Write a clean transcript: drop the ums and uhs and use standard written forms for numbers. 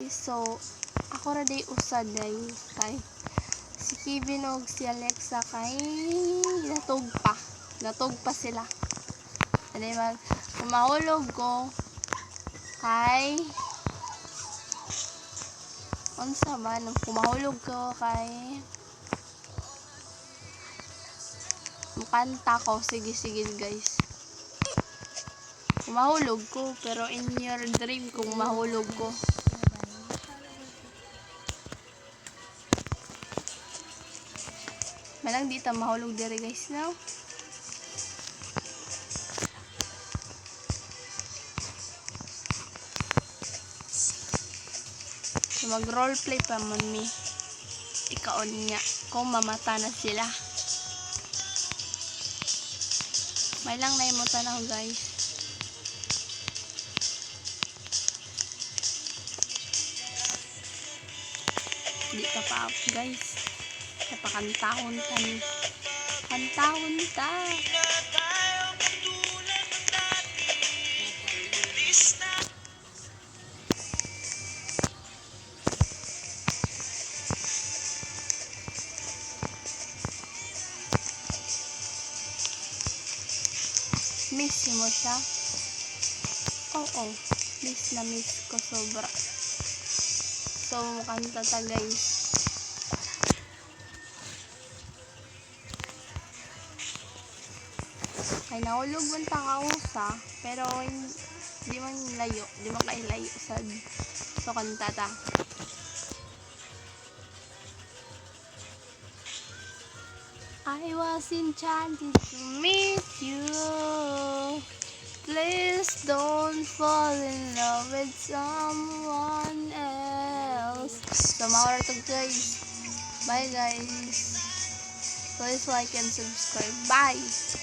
guys. So ako ra day usad day kay si Kevin og si Alexa kay natog pa sila. Ano mag kumahulog ko kay unsa ba nung kumahulog ko kay mukanta ko. Sige guys, kumahulog ko pero in your dream kung mahulog ko. Malang di ta mahulog dire guys now. So mag roleplay pa man mi. Ikaon niya kung mamata na sila. May lang naimutan ako guys. Di ka pa up guys. Napakantahon ta ni. Kantahon ta. Miss mo siya? Oo. Miss na miss ko sobra. So, kanta ta guys. Ay nahulog man ta kausa. Pero di man layo. Di man kailayo sad. So, kanta ta. I was enchanted to meet you. Please don't fall in love with someone else. So, maura to guys. Bye guys. Please like and subscribe. Bye.